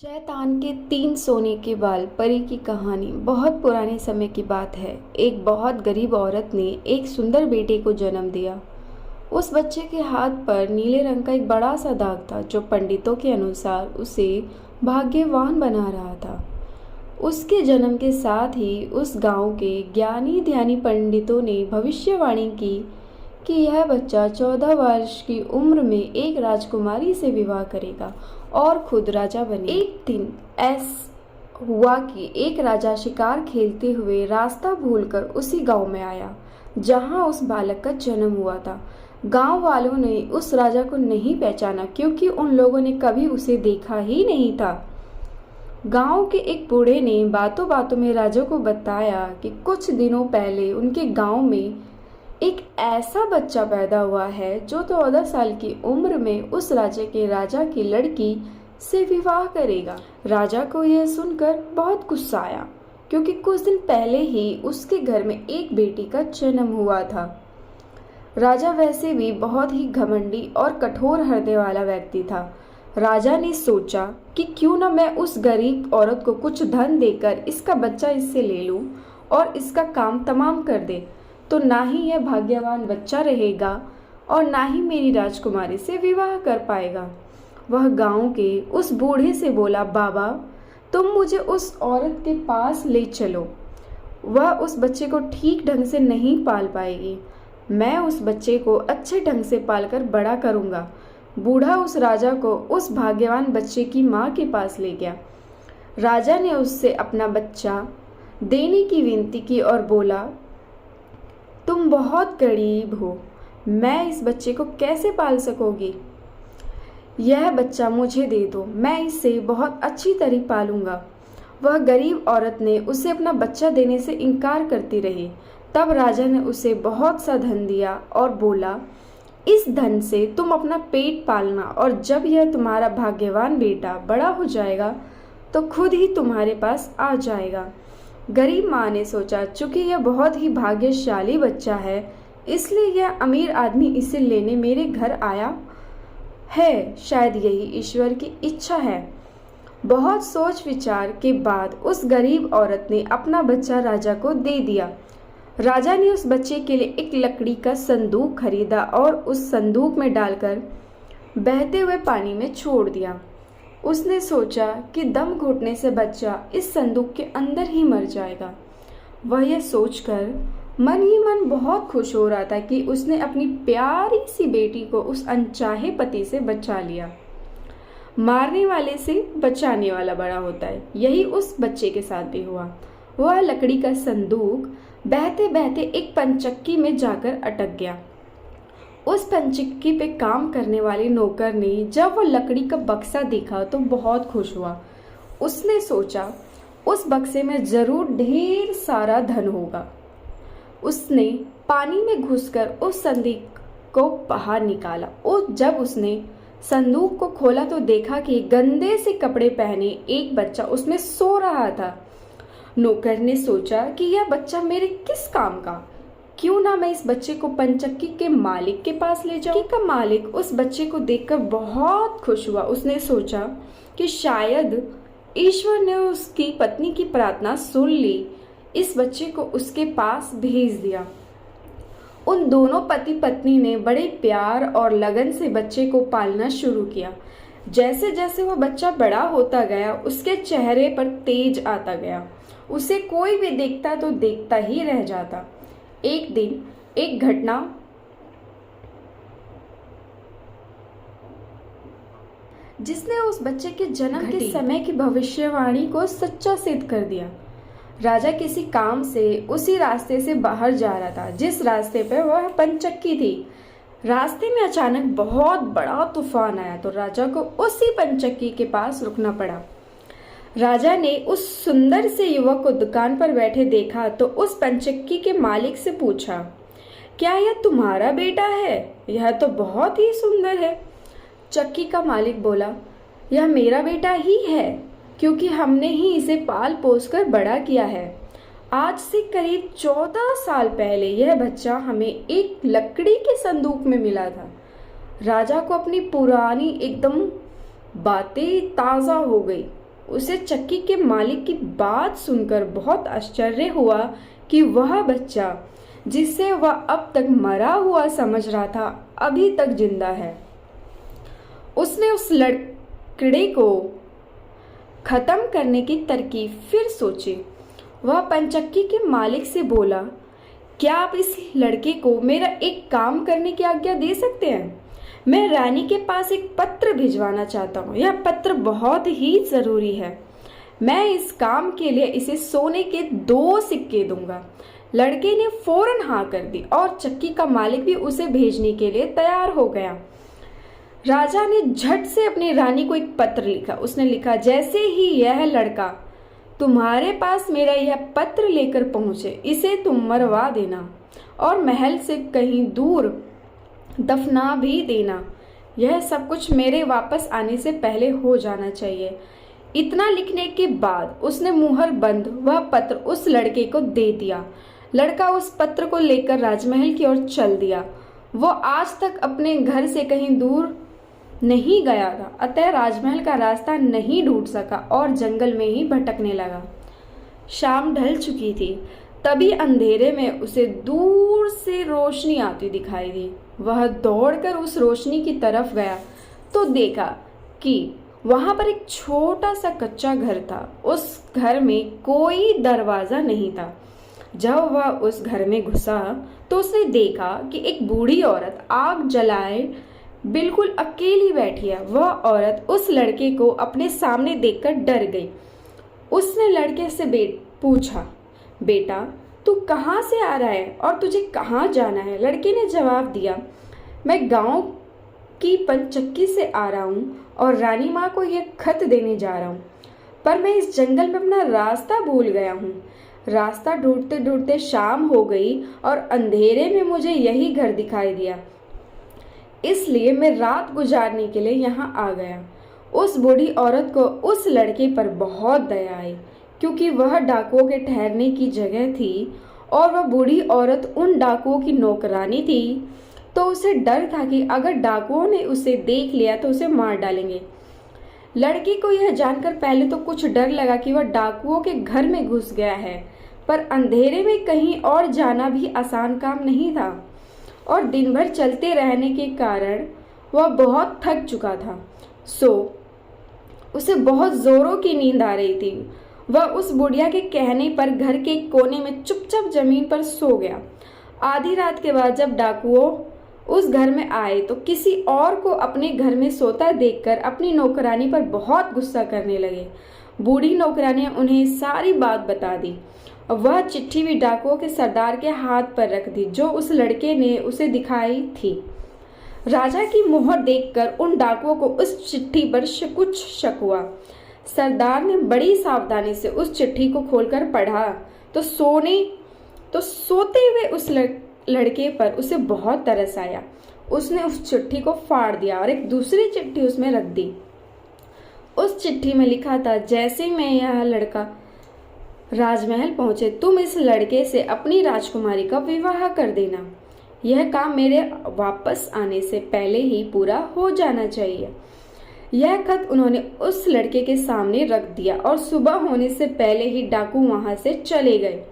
शैतान के 3 सोने के बाल परी की कहानी बहुत पुराने समय की बात है। एक बहुत गरीब औरत ने एक सुंदर बेटे को जन्म दिया। उस बच्चे के हाथ पर नीले रंग का एक बड़ा सा दाग था जो पंडितों के अनुसार उसे भाग्यवान बना रहा था। उसके जन्म के साथ ही उस गांव के ज्ञानी ध्यानी पंडितों ने भविष्यवाणी की कि यह बच्चा 14 वर्ष की उम्र में एक राजकुमारी से विवाह करेगा और खुद राजा बने। एक दिन ऐसा हुआ कि एक राजा शिकार खेलते हुए रास्ता भूलकर उसी गांव में आया जहां उस बालक का जन्म हुआ था। गांव वालों ने उस राजा को नहीं पहचाना क्योंकि उन लोगों ने कभी उसे देखा ही नहीं था। गांव के एक बूढ़े ने बातों बातों में राजा को बताया कि कुछ दिनों पहले उनके गांव में एक ऐसा बच्चा पैदा हुआ है जो 14 साल की उम्र में उस राज्य के राजा की लड़की से विवाह करेगा। राजा को यह सुनकर बहुत गुस्सा आया क्योंकि कुछ दिन पहले ही उसके घर में एक बेटी का जन्म हुआ था। राजा वैसे भी बहुत ही घमंडी और कठोर हृदय वाला व्यक्ति था। राजा ने सोचा कि क्यों ना मैं उस गरीब औरत को कुछ धन देकर इसका बच्चा इससे ले लूं और इसका काम तमाम कर दे, तो ना ही यह भाग्यवान बच्चा रहेगा और ना ही मेरी राजकुमारी से विवाह कर पाएगा। वह गांव के उस बूढ़े से बोला, बाबा तुम मुझे उस औरत के पास ले चलो, वह उस बच्चे को ठीक ढंग से नहीं पाल पाएगी, मैं उस बच्चे को अच्छे ढंग से पालकर बड़ा करूंगा। बूढ़ा उस राजा को उस भाग्यवान बच्चे की माँ के पास ले गया। राजा ने उससे अपना बच्चा देने की विनती की और बोला, तुम बहुत गरीब हो, मैं इस बच्चे को कैसे पाल सकूंगी? यह बच्चा मुझे दे दो, मैं इसे बहुत अच्छी तरह पालूंगा। वह गरीब औरत ने उसे अपना बच्चा देने से इनकार करती रही। तब राजा ने उसे बहुत सा धन दिया और बोला, इस धन से तुम अपना पेट पालना और जब यह तुम्हारा भाग्यवान बेटा बड़ा हो जाएगा तो खुद ही तुम्हारे पास आ जाएगा। गरीब माँ ने सोचा, चूंकि यह बहुत ही भाग्यशाली बच्चा है इसलिए यह अमीर आदमी इसे लेने मेरे घर आया है, शायद यही ईश्वर की इच्छा है। बहुत सोच विचार के बाद उस गरीब औरत ने अपना बच्चा राजा को दे दिया। राजा ने उस बच्चे के लिए एक लकड़ी का संदूक खरीदा और उस संदूक में डालकर बहते हुए पानी में छोड़ दिया। उसने सोचा कि दम घुटने से बच्चा इस संदूक के अंदर ही मर जाएगा। वह यह सोचकर मन ही मन बहुत खुश हो रहा था कि उसने अपनी प्यारी सी बेटी को उस अनचाहे पति से बचा लिया। मारने वाले से बचाने वाला बड़ा होता है, यही उस बच्चे के साथ भी हुआ। वह लकड़ी का संदूक बहते बहते एक पंचक्की में जाकर अटक गया। उस पंचक्की पे काम करने वाले नौकर ने जब वो लकड़ी का बक्सा देखा तो बहुत खुश हुआ। उसने सोचा उस बक्से में जरूर ढेर सारा धन होगा। उसने पानी में घुसकर उस संदूक को बाहर निकाला और जब उसने संदूक को खोला तो देखा कि गंदे से कपड़े पहने एक बच्चा उसमें सो रहा था। नौकर ने सोचा कि यह बच्चा मेरे किस काम का, क्यों ना मैं इस बच्चे को पंचक्की के मालिक के पास ले जाऊं। का मालिक उस बच्चे को देखकर बहुत खुश हुआ। उसने सोचा कि शायद ईश्वर ने उसकी पत्नी की प्रार्थना सुन ली, इस बच्चे को उसके पास भेज दिया। उन दोनों पति पत्नी ने बड़े प्यार और लगन से बच्चे को पालना शुरू किया। जैसे जैसे वह बच्चा बड़ा होता गया उसके चेहरे पर तेज आता गया। उसे कोई भी देखता तो देखता ही रह जाता। एक दिन एक घटना जिसने उस बच्चे के जन्म के समय की भविष्यवाणी को सच्चा सिद्ध कर दिया। राजा किसी काम से उसी रास्ते से बाहर जा रहा था जिस रास्ते पर वह पंचक्की थी। रास्ते में अचानक बहुत बड़ा तूफान आया तो राजा को उसी पंचक्की के पास रुकना पड़ा। राजा ने उस सुंदर से युवक को दुकान पर बैठे देखा तो उस पंचक्की के मालिक से पूछा, क्या यह तुम्हारा बेटा है? यह तो बहुत ही सुंदर है। चक्की का मालिक बोला, यह मेरा बेटा ही है क्योंकि हमने ही इसे पाल पोस कर बड़ा किया है। आज से करीब 14 साल पहले यह बच्चा हमें एक लकड़ी के संदूक में मिला था। राजा को अपनी पुरानी एकदम बातें ताज़ा हो गई। उसे चक्की के मालिक की बात सुनकर बहुत आश्चर्य हुआ कि वह बच्चा जिसे वह अब तक मरा हुआ समझ रहा था अभी तक जिंदा है। उसने उस लकड़ी को खत्म करने की तरकीब फिर सोची। वह पनचक्की के मालिक से बोला, क्या आप इस लड़के को मेरा एक काम करने की आज्ञा दे सकते हैं? मैं रानी के पास एक पत्र भिजवाना चाहता हूँ। यह पत्र बहुत ही ज़रूरी है। मैं इस काम के लिए इसे सोने के 2 सिक्के दूंगा। लड़के ने फौरन हाँ कर दी और चक्की का मालिक भी उसे भेजने के लिए तैयार हो गया। राजा ने झट से अपनी रानी को एक पत्र लिखा। उसने लिखा, जैसे ही यह लड़का तुम्हारे पास मेरा यह पत्र लेकर पहुंचे, इसे तुम मरवा देना और महल से कहीं दूर दफना भी देना। यह सब कुछ मेरे वापस आने से पहले हो जाना चाहिए। इतना लिखने के बाद उसने मुहर बंद वह पत्र उस लड़के को दे दिया। लड़का उस पत्र को लेकर राजमहल की ओर चल दिया। वो आज तक अपने घर से कहीं दूर नहीं गया था, अतः राजमहल का रास्ता नहीं ढूंढ सका और जंगल में ही भटकने लगा। शाम ढल चुकी थी। तभी अंधेरे में उसे दूर से रोशनी आती दिखाई दी। वह दौड़कर उस रोशनी की तरफ गया तो देखा कि वहां पर एक छोटा सा कच्चा घर था। उस घर में कोई दरवाजा नहीं था। जब वह उस घर में घुसा तो उसने देखा कि एक बूढ़ी औरत आग जलाए बिल्कुल अकेली बैठी है। वह औरत उस लड़के को अपने सामने देखकर डर गई। उसने लड़के से पूछा, बेटा तू कहाँ से आ रहा है और तुझे कहाँ जाना है? लड़के ने जवाब दिया, मैं गांव की पंचक्की से आ रहा हूँ और रानी माँ को यह खत देने जा रहा हूँ, पर मैं इस जंगल में अपना रास्ता भूल गया हूँ। रास्ता ढूंढते ढूंढते शाम हो गई और अंधेरे में मुझे यही घर दिखाई दिया, इसलिए मैं रात गुजारने के लिए यहाँ आ गया। उस बूढ़ी औरत को उस लड़के पर बहुत दया आई, क्योंकि वह डाकुओं के ठहरने की जगह थी और वह बूढ़ी औरत उन डाकुओं की नौकरानी थी। तो उसे डर था कि अगर डाकुओं ने उसे देख लिया तो उसे मार डालेंगे। लड़की को यह जानकर पहले तो कुछ डर लगा कि वह डाकुओं के घर में घुस गया है, पर अंधेरे में कहीं और जाना भी आसान काम नहीं था और दिन भर चलते रहने के कारण वह बहुत थक चुका था। सो उसे बहुत जोरों की नींद आ रही थी। वह उस बुढ़िया के कहने पर घर के कोने में चुपचाप जमीन पर सो गया। आधी रात के बाद जब डाकुओं उस घर में आए तो किसी और को अपने घर में सोता देखकर अपनी नौकरानी पर बहुत गुस्सा करने लगे। बूढ़ी नौकरानी ने उन्हें सारी बात बता दी और वह चिट्ठी भी डाकुओं के सरदार के हाथ पर रख दी जो उस लड़के ने उसे दिखाई थी। राजा की मोहर देखकर उन डाकुओं को उस चिट्ठी पर कुछ शक हुआ। सरदार ने बड़ी सावधानी से उस चिट्ठी को खोलकर पढ़ा तो सोते हुए उस लड़के पर उसे बहुत तरस आया। उसने उस चिट्ठी को फाड़ दिया और एक दूसरी चिट्ठी उसमें रख दी। उस चिट्ठी में लिखा था, जैसे मैं यह लड़का राजमहल पहुंचे तुम इस लड़के से अपनी राजकुमारी का विवाह कर देना। यह काम मेरे वापस आने से पहले ही पूरा हो जाना चाहिए। यह खत उन्होंने उस लड़के के सामने रख दिया और सुबह होने से पहले ही डाकू वहां से चले गए।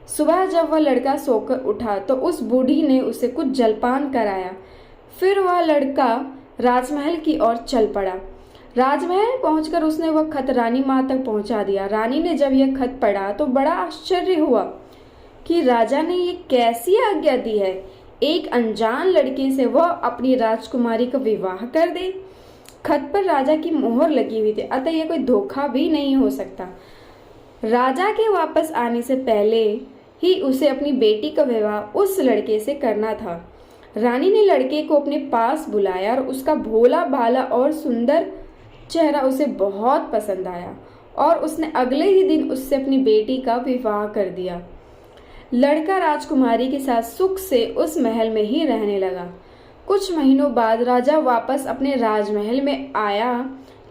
सुबह जब वह लड़का सोकर उठा तो उस बूढ़ी ने उसे कुछ जलपान कराया। फिर वह लड़का राजमहल की ओर चल पड़ा। राजमहल पहुंचकर उसने वह खत रानी माँ तक पहुंचा दिया। रानी ने जब यह खत पढ़ा तो बड़ा आश्चर्य हुआ कि राजा ने ये कैसी आज्ञा दी है। एक अनजान लड़के से वह अपनी राजकुमारी का विवाह कर दे। खत पर राजा की मोहर लगी हुई थी, अतः यह कोई धोखा भी नहीं हो सकता। राजा के वापस आने से पहले ही उसे अपनी बेटी का विवाह उस लड़के से करना था। रानी ने लड़के को अपने पास बुलाया और उसका भोला भाला और सुंदर चेहरा उसे बहुत पसंद आया और उसने अगले ही दिन उससे अपनी बेटी का विवाह कर दिया। लड़का राजकुमारी के साथ सुख से उस महल में ही रहने लगा। कुछ महीनों बाद राजा वापस अपने राजमहल में आया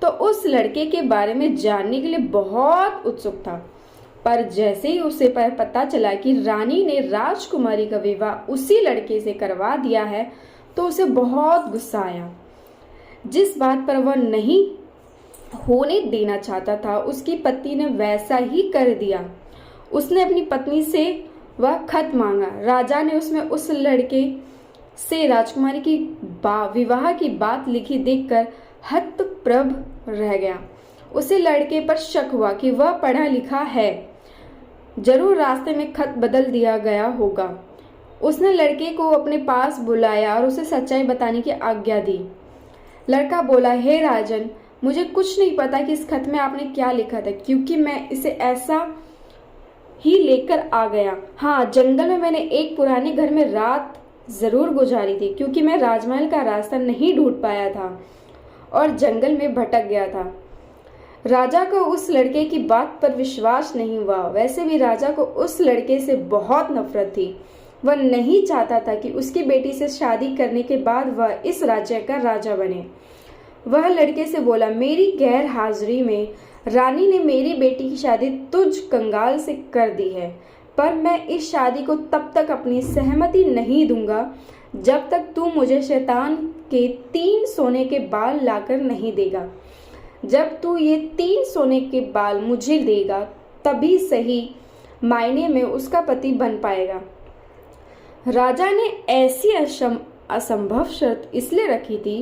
तो उस लड़के के बारे में जानने के लिए बहुत उत्सुक था, पर जैसे ही उसे पता चला कि रानी ने राजकुमारी का विवाह उसी लड़के से करवा दिया है तो उसे बहुत गुस्सा आया। जिस बात पर वह नहीं होने देना चाहता था, उसकी पत्नी ने वैसा ही कर दिया। उसने अपनी पत्नी से वह खत मांगा। राजा ने उसमें उस लड़के से राजकुमारी की विवाह की बात लिखी देखकर हतप्रभ रह गया। उसे लड़के पर शक हुआ कि वह पढ़ा लिखा है, जरूर रास्ते में खत बदल दिया गया होगा। उसने लड़के को अपने पास बुलाया और उसे सच्चाई बताने की आज्ञा दी। लड़का बोला, हे राजन, मुझे कुछ नहीं पता कि इस खत में आपने क्या लिखा था, क्योंकि मैं इसे ऐसा ही लेकर आ गया। हाँ, जंगल में मैंने एक पुराने घर में रात जरूर गुजारी थी, क्योंकि मैं राजमहल का रास्ता नहीं ढूंढ पाया था और जंगल में भटक गया था। राजा को उस लड़के की बात पर विश्वास नहीं हुआ। वैसे भी राजा को उस लड़के से बहुत नफरत थी। वह नहीं चाहता था कि उसकी बेटी से शादी करने के बाद वह इस राज्य का राजा बने। वह लड़के से बोला, मेरी गैर हाजिरी में रानी ने मेरी बेटी की शादी तुझ कंगाल से कर दी है, पर मैं इस शादी को तब तक अपनी सहमति नहीं दूंगा जब तक तू मुझे शैतान के 3 सोने के बाल लाकर नहीं देगा। जब तू ये 3 सोने के बाल मुझे देगा, तभी सही मायने में उसका पति बन पाएगा। राजा ने ऐसी असंभव शर्त इसलिए रखी थी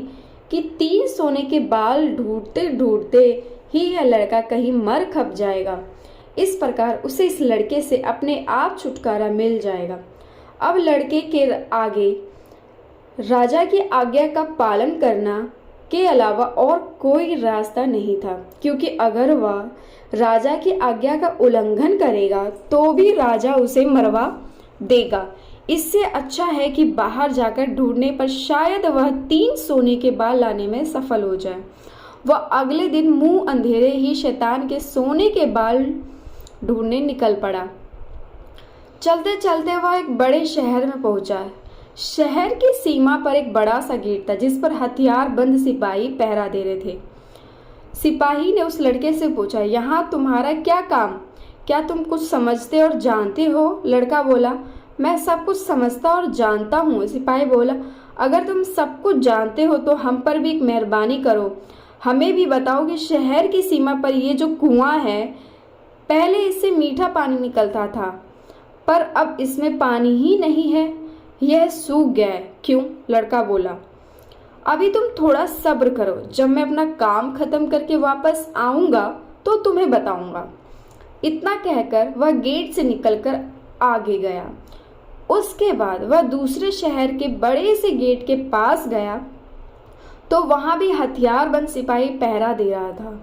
कि 3 सोने के बाल ढूंढते ढूंढते ही यह लड़का कहीं मर खप जाएगा। इस प्रकार उसे इस लड़के से अपने आप छुटकारा मिल जाएगा। अब लड़के के आगे राजा की आज्ञा का पालन करना के अलावा और कोई रास्ता नहीं था, क्योंकि अगर वह राजा की आज्ञा का उल्लंघन करेगा तो भी राजा उसे मरवा देगा। इससे अच्छा है कि बाहर जाकर ढूंढने पर शायद वह 3 सोने के बाल लाने में सफल हो जाए। वह अगले दिन मुंह अंधेरे ही शैतान के सोने के बाल ढूंढने निकल पड़ा। चलते चलते वह एक बड़े शहर में पहुंचा। शहर की सीमा पर एक बड़ा सा गेट था, जिस पर हथियार बंद सिपाही पहरा दे रहे थे। सिपाही ने उस लड़के से पूछा, यहाँ तुम्हारा क्या काम? क्या तुम कुछ समझते और जानते हो? लड़का बोला, मैं सब कुछ समझता और जानता हूँ। सिपाही बोला, अगर तुम सब कुछ जानते हो तो हम पर भी एक मेहरबानी करो। हमें भी बताओ कि शहर की सीमा पर ये जो कुआं है, पहले इससे मीठा पानी निकलता था, पर अब इसमें पानी ही नहीं है, यह सूख गया है। क्यों? लड़का बोला, अभी तुम थोड़ा सब्र करो, जब मैं अपना काम खत्म करके वापस आऊंगा तो तुम्हें बताऊंगा। इतना कहकर वह गेट से निकलकर आगे गया। उसके बाद वह दूसरे शहर के बड़े से गेट के पास गया तो वहां भी हथियार बंद सिपाही पहरा दे रहा था।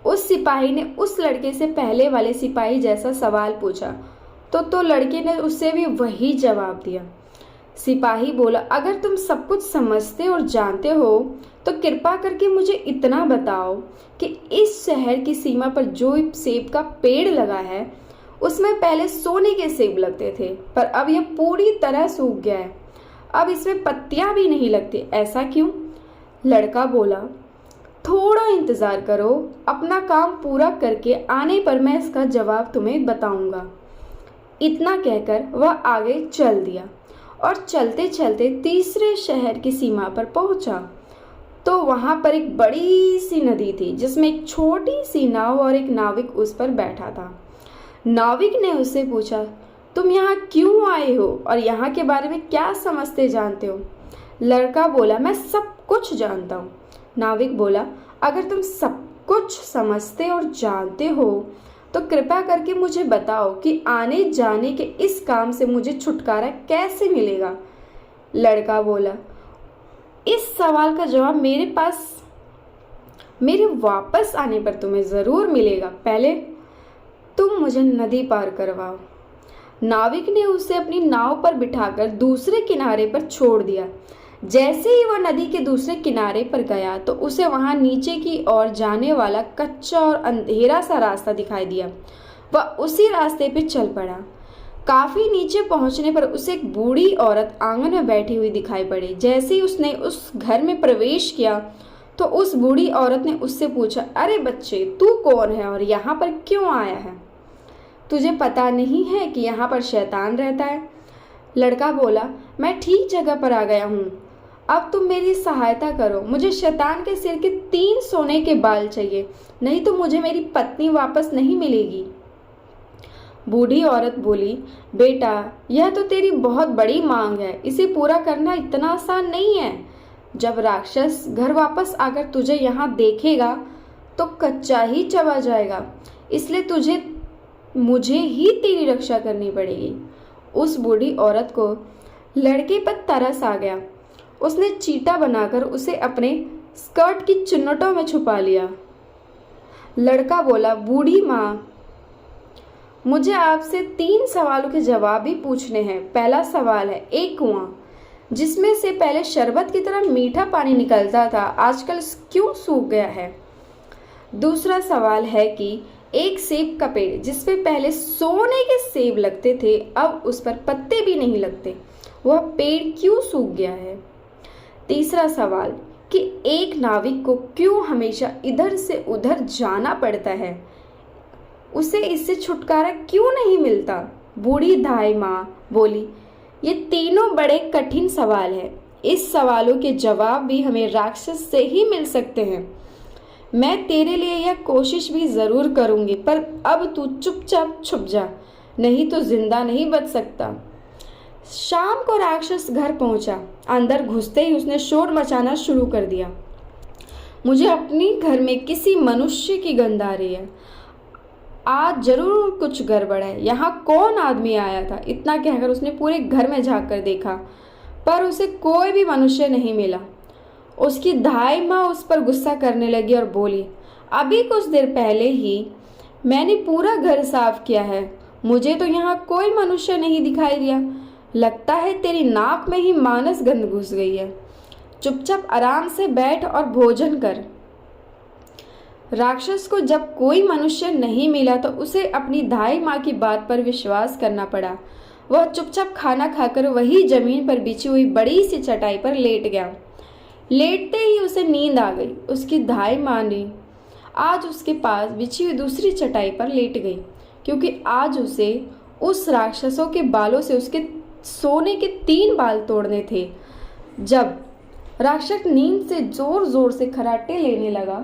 उस सिपाही ने उस लड़के से पहले वाले सिपाही जैसा सवाल पूछा तो लड़के ने उससे भी वही जवाब दिया। सिपाही बोला, अगर तुम सब कुछ समझते और जानते हो तो कृपा करके मुझे इतना बताओ कि इस शहर की सीमा पर जो सेब का पेड़ लगा है, उसमें पहले सोने के सेब लगते थे, पर अब यह पूरी तरह सूख गया है। अब इसमें पत्तियां भी नहीं लगती, ऐसा क्यों? लड़का बोला, थोड़ा इंतजार करो, अपना काम पूरा करके आने पर मैं इसका जवाब तुम्हें बताऊंगा। इतना कहकर वह आगे चल दिया और चलते चलते तीसरे शहर की सीमा पर पहुंचा तो वहां पर एक बड़ी सी नदी थी, जिसमें एक छोटी सी नाव और एक नाविक उस पर बैठा था। नाविक ने उससे पूछा, तुम यहाँ क्यों आए हो और यहाँ के बारे में क्या समझते जानते हो? लड़का बोला, मैं सब कुछ जानता हूँ। नाविक बोला, अगर तुम सब कुछ समझते और जानते हो तो कृपया करके मुझे बताओ कि आने जाने के इस काम से मुझे छुटकारा कैसे मिलेगा? लड़का बोला, इस सवाल का जवाब मेरे वापस आने पर तुम्हें जरूर मिलेगा। पहले तुम मुझे नदी पार करवाओ। नाविक ने उसे अपनी नाव पर बिठाकर दूसरे किनारे पर छोड़ दिया। जैसे ही वह नदी के दूसरे किनारे पर गया तो उसे वहां नीचे की ओर जाने वाला कच्चा और अंधेरा सा रास्ता दिखाई दिया। वह उसी रास्ते पर चल पड़ा। काफी नीचे पहुंचने पर उसे एक बूढ़ी औरत आंगन में बैठी हुई दिखाई पड़ी। जैसे ही उसने उस घर में प्रवेश किया तो उस बूढ़ी औरत ने उससे पूछा, अरे बच्चे, तू कौन है और यहाँ पर क्यों आया है? तुझे पता नहीं है कि यहाँ पर शैतान रहता है? लड़का बोला, मैं ठीक जगह पर आ गया हूँ। अब तुम मेरी सहायता करो, मुझे शैतान के सिर के 3 सोने के बाल चाहिए, नहीं तो मुझे मेरी पत्नी वापस नहीं मिलेगी। बूढ़ी औरत बोली, बेटा यह तो तेरी बहुत बड़ी मांग है, इसे पूरा करना इतना आसान नहीं है। जब राक्षस घर वापस आकर तुझे यहाँ देखेगा तो कच्चा ही चबा जाएगा, इसलिए तुझे मुझे ही तेरी रक्षा करनी पड़ेगी। उस बूढ़ी औरत को लड़के पर तरस आ गया। उसने चीटा बनाकर उसे अपने स्कर्ट की चुन्नटों में छुपा लिया। लड़का बोला, बूढ़ी माँ, मुझे आपसे 3 सवालों के जवाब भी पूछने हैं। पहला सवाल है, एक कुआं जिसमें से पहले शरबत की तरह मीठा पानी निकलता था, आजकल क्यों सूख गया है? दूसरा सवाल है कि एक सेब का पेड़ जिसपे पहले सोने के सेब लगते थे, अब उस पर पत्ते भी नहीं लगते, वह पेड़ क्यों सूख गया है? तीसरा सवाल कि एक नाविक को क्यों हमेशा इधर से उधर जाना पड़ता है, उसे इससे छुटकारा क्यों नहीं मिलता? बूढ़ी धाई माँ बोली, ये तीनों बड़े कठिन सवाल हैं। इस सवालों के जवाब भी हमें राक्षस से ही मिल सकते हैं। मैं तेरे लिए यह कोशिश भी जरूर करूंगी, पर अब तू चुपचाप छुप जा, नहीं तो जिंदा नहीं बच सकता। शाम को राक्षस घर पहुंचा। अंदर घुसते ही उसने शोर मचाना शुरू कर दिया। मुझे अपने घर में किसी मनुष्य की गंध आ रही है, आज जरूर कुछ गड़बड़ है। यहाँ कौन आदमी आया था? इतना कहकर उसने पूरे घर में झांक कर देखा, पर उसे कोई भी मनुष्य नहीं मिला। उसकी धाई माँ उस पर गुस्सा करने लगी और बोली, अभी कुछ देर पहले ही मैंने पूरा घर साफ किया है, मुझे तो यहाँ कोई मनुष्य नहीं दिखाई दिया। लगता है तेरी नाक में ही मानस गंध घुस गई है। चुपचाप आराम से बैठ और भोजन कर। राक्षस को जब कोई मनुष्य नहीं मिला तो उसे अपनी धाई माँ की बात पर विश्वास करना पड़ा। वह चुपचाप खाना खाकर वही जमीन पर बिछी हुई बड़ी सी चटाई पर लेट गया। लेटते ही उसे नींद आ गई। उसकी धाई माँ ने आज उसके पास बिछी हुई दूसरी चटाई पर लेट गई, क्योंकि आज उसे उस राक्षसों के बालों से उसके सोने के 3 बाल तोड़ने थे। जब राक्षस नींद से जोर जोर से खर्राटे लेने लगा,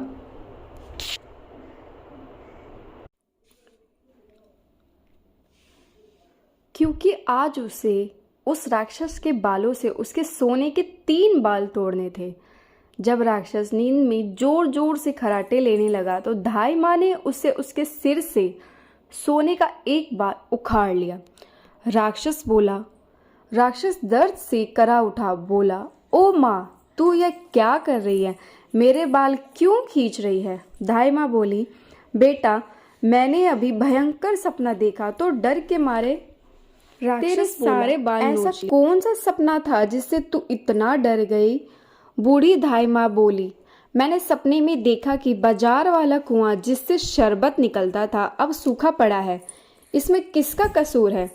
क्योंकि आज उसे उस राक्षस के बालों से उसके सोने के 3 बाल तोड़ने थे। जब राक्षस नींद में जोर जोर से खर्राटे लेने लगा तो धाई माँ ने उससे उसके सिर से सोने का 1 बाल उखाड़ लिया। राक्षस दर्द से करा उठा, बोला, ओ माँ, तू यह क्या कर रही है? मेरे बाल क्यों खींच रही है? धाई माँ बोली, बेटा मैंने अभी भयंकर सपना देखा तो डर के मारे तेरे सारे बाल ऐसा कौन सा सपना था जिससे तू इतना डर गई? बूढ़ी धाई माँ बोली, मैंने सपने में देखा कि बाजार वाला कुआं जिससे शरबत निकलता था अब सूखा पड़ा है, इसमें किसका कसूर है?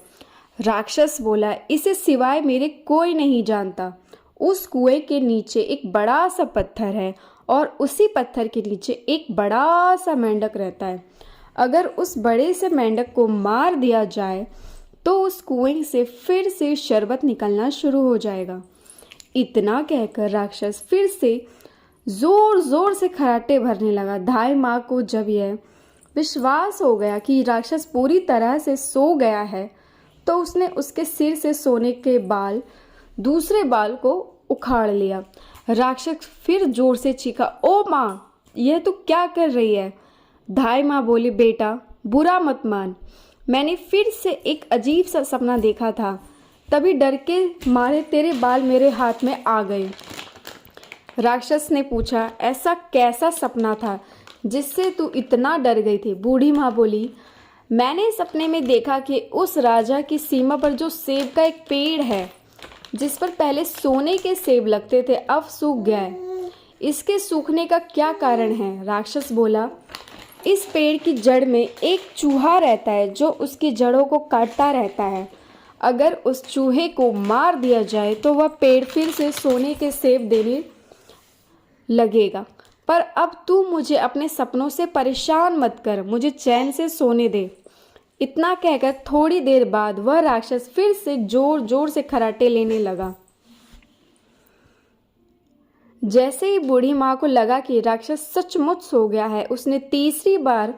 राक्षस बोला, इसे सिवाय मेरे कोई नहीं जानता। उस कुएं के नीचे एक बड़ा सा पत्थर है और उसी पत्थर के नीचे एक बड़ा सा मेंढक रहता है। अगर उस बड़े से मेंढक को मार दिया जाए तो उस कुएं से फिर से शरबत निकलना शुरू हो जाएगा। इतना कहकर राक्षस फिर से जोर जोर से खर्राटे भरने लगा। धाई माँ को जब यह विश्वास हो गया कि राक्षस पूरी तरह से सो गया है तो उसने उसके सिर से सोने के दूसरे बाल को उखाड़ लिया। राक्षस फिर जोर से चीखा, ओ माँ, यह तू क्या कर रही है? धाई माँ बोली, बेटा बुरा मत मान, मैंने फिर से एक अजीब सा सपना देखा था, तभी डर के मारे तेरे बाल मेरे हाथ में आ गए। राक्षस ने पूछा, ऐसा कैसा सपना था जिससे तू इतना डर गई थी? बूढ़ी माँ बोली, मैंने सपने में देखा कि उस राजा की सीमा पर जो सेब का एक पेड़ है जिस पर पहले सोने के सेब लगते थे अब सूख गया है। इसके सूखने का क्या कारण है? राक्षस बोला, इस पेड़ की जड़ में एक चूहा रहता है जो उसकी जड़ों को काटता रहता है। अगर उस चूहे को मार दिया जाए तो वह पेड़ फिर से सोने के सेब देने लगेगा। पर अब तू मुझे अपने सपनों से परेशान मत कर, मुझे चैन से सोने दे। इतना कहकर थोड़ी देर बाद वह राक्षस फिर से जोर जोर से खर्राटे लेने लगा। जैसे ही बूढ़ी माँ को लगा कि राक्षस सचमुच सो गया है, उसने तीसरी बार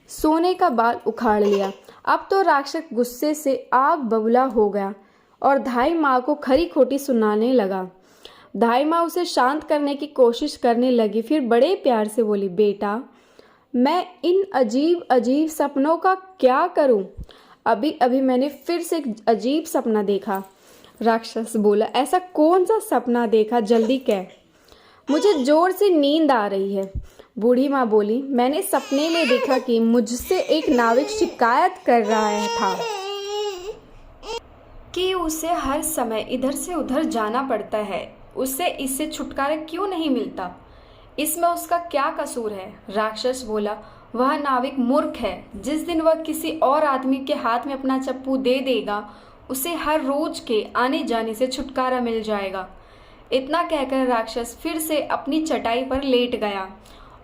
सोने का बाल उखाड़ लिया। अब तो राक्षस गुस्से से आग बबूला हो गया और धाई माँ को खरी खोटी सुनाने लगा। धाई माँ उसे शांत करने की कोशिश करने लगी, फिर बड़े प्यार से बोली, बेटा मैं इन अजीब अजीब सपनों का क्या करूं? अभी अभी मैंने फिर से एक अजीब सपना देखा। राक्षस बोला, ऐसा कौन सा सपना देखा, जल्दी कह, मुझे जोर से नींद आ रही है। बूढ़ी माँ बोली, मैंने सपने में देखा कि मुझसे एक नाविक शिकायत कर रहा था कि उसे हर समय इधर से उधर जाना पड़ता है, उसे इससे छुटकारा क्यों नहीं मिलता, इसमें उसका क्या कसूर है? राक्षस बोला, वह नाविक मूर्ख है। जिस दिन वह किसी और आदमी के हाथ में अपना चप्पू दे देगा, उसे हर रोज के आने जाने से छुटकारा मिल जाएगा। इतना कहकर राक्षस फिर से अपनी चटाई पर लेट गया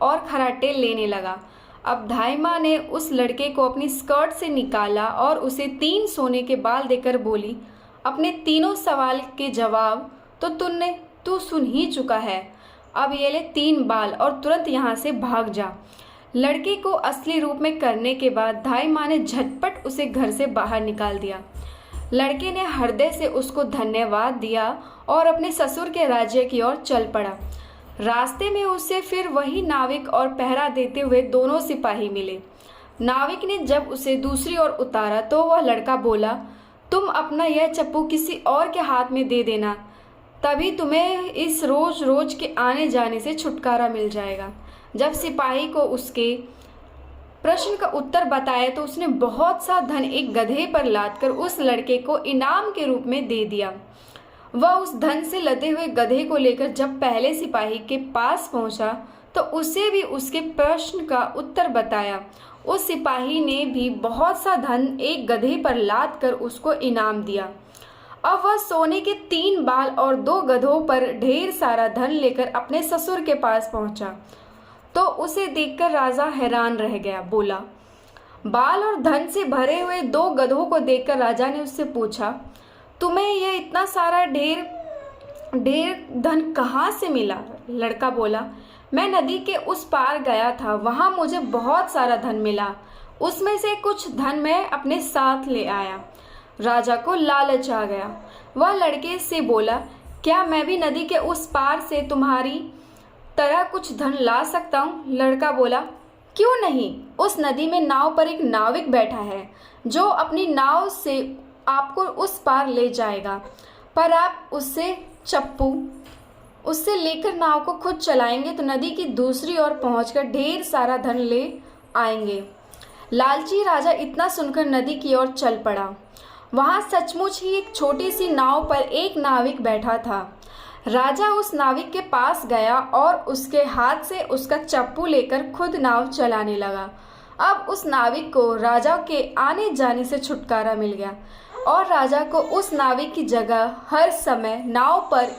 और खराटे लेने लगा। अब धाई माँ ने उस लड़के को अपनी स्कर्ट से निकाला और उसे 3 सोने के बाल देकर बोली, अपने तीनों सवाल के जवाब तो तू सुन ही चुका है, अब ये ले 3 बाल और तुरंत यहाँ से भाग जा। लड़के को असली रूप में करने के बाद धाई माँ ने झटपट उसे घर से बाहर निकाल दिया। लड़के ने हृदय से उसको धन्यवाद दिया और अपने ससुर के राज्य की ओर चल पड़ा। रास्ते में उसे फिर वही नाविक और पहरा देते हुए दोनों सिपाही मिले। नाविक ने जब उसे दूसरी ओर उतारा तो वह लड़का बोला, तुम अपना यह चप्पू किसी और के हाथ में दे देना, तभी तुम्हें इस रोज रोज के आने जाने से छुटकारा मिल जाएगा। जब सिपाही को उसके प्रश्न का उत्तर बताया तो उसने बहुत सा धन एक गधे पर लादकर उस लड़के को इनाम के रूप में दे दिया। वह उस धन से लदे हुए गधे को लेकर जब पहले सिपाही के पास पहुंचा तो उसे भी उसके प्रश्न का उत्तर बताया। उस सिपाही ने भी बहुत सा धन एक गधे पर लाद कर उसको इनाम दिया। अब वह सोने के 3 बाल और 2 गधों पर ढेर सारा धन लेकर अपने ससुर के पास पहुंचा तो उसे देखकर राजा हैरान रह गया। बोला, बाल और धन से भरे हुए 2 गधों को देखकर राजा ने उससे पूछा, तुम्हें यह इतना सारा ढेर धन कहाँ से मिला? लड़का बोला, मैं नदी के उस पार गया था, वहाँ मुझे बहुत सारा धन मिला, उसमें से कुछ धन मैं अपने साथ ले आया। राजा को लालच आ गया। वह लड़के से बोला, क्या मैं भी नदी के उस पार से तुम्हारी तरह कुछ धन ला सकता हूँ? लड़का बोला, क्यों नहीं, उस नदी में नाव पर एक नाविक बैठा है जो अपनी नाव से आपको उस पार ले जाएगा, पर आप उससे लेकर नाव को खुद चलाएंगे तो नदी की दूसरी ओर पहुंचकर ढेर सारा धन ले आएंगे। लालची राजा इतना सुनकर नदी की ओर चल पड़ा। वहां सचमुच ही एक छोटी सी नाव पर एक नाविक बैठा था। राजा उस नाविक के पास गया और उसके हाथ से उसका चप्पू लेकर खुद नाव चलाने लगा। अब उस नाविक को राजा के आने जाने से छुटकारा मिल गया और राजा को उस नाविक की जगह हर समय नाव पर